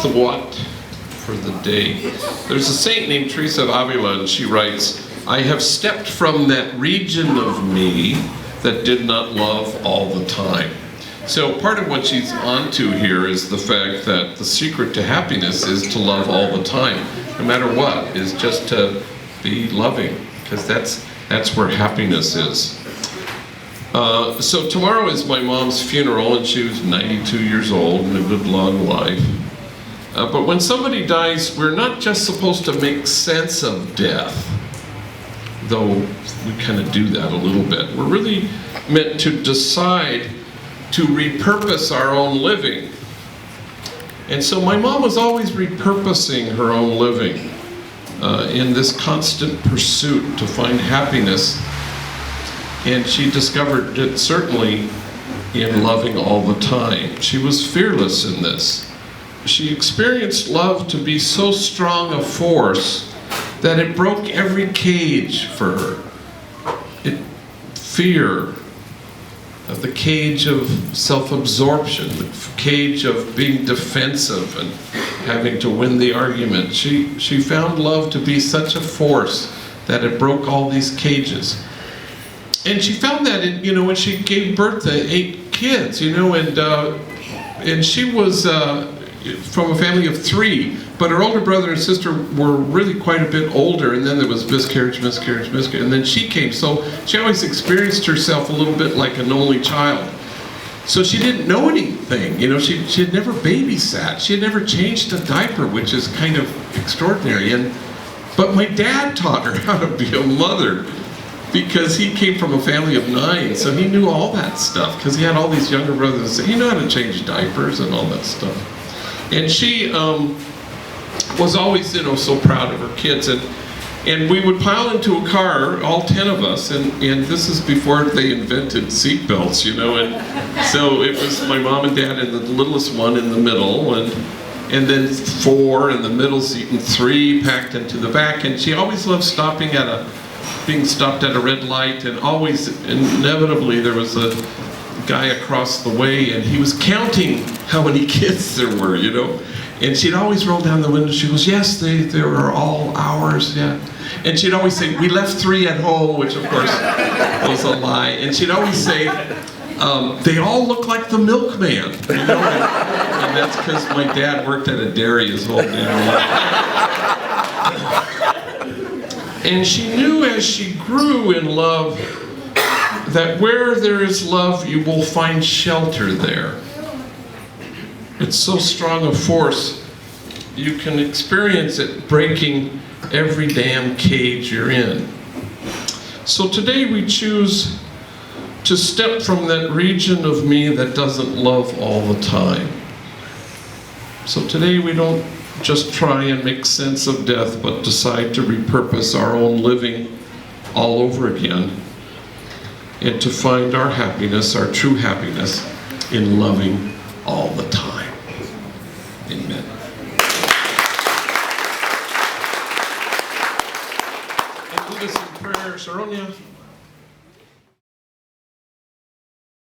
thought for the day. There's a saint named Teresa of Avila, and she writes, "I have stepped from that region of me that did not love all the time." So part of what she's onto here is the fact that the secret to happiness is to love all the time, no matter what, is just to be loving, because that's where happiness is. So tomorrow is my mom's funeral, and she was 92 years old and lived a long life. But when somebody dies, we're not just supposed to make sense of death, though we kind of do that a little bit. We're really meant to decide to repurpose our own living. And so my mom was always repurposing her own living in this constant pursuit to find happiness. And she discovered it certainly in loving all the time. She was fearless in this. She experienced love to be so strong a force that it broke every cage for her. Fear, the cage of self-absorption, the cage of being defensive and having to win the argument. She found love to be such a force that it broke all these cages. And she found that when she gave birth to 8 kids, and she was from a family of 3, but her older brother and sister were really quite a bit older, and then there was miscarriage, and then she came. So she always experienced herself a little bit like an only child. So she didn't know anything, she had never babysat, she had never changed a diaper, which is kind of extraordinary. But my dad taught her how to be a mother, because he came from a family of 9, so he knew all that stuff, because he had all these younger brothers, and he knew how to change diapers and all that stuff. And she was always, so proud of her kids, and we would pile into a car, all 10 of us, and this is before they invented seat belts, and so it was my mom and dad and the littlest one in the middle, and then 4 in the middle seat, and 3 packed into the back. And she always loved being stopped at a red light, and always, inevitably, there was a guy across the way, and he was counting how many kids there were, and she'd always roll down the window. She goes, "Yes, they were all ours, yeah." And she'd always say, "We left 3 at home," which of course was a lie. And she'd always say, "They all look like the milkman," and that's because my dad worked at a dairy his whole damn life. And she knew as she grew in love that where there is love, you will find shelter there. It's so strong a force, you can experience it breaking every damn cage you're in. So today we choose to step from that region of me that doesn't love all the time. So today we don't just try and make sense of death, but decide to repurpose our own living all over again, and to find our happiness, our true happiness, in loving all the time. Amen. And lead us in prayer, Saronia.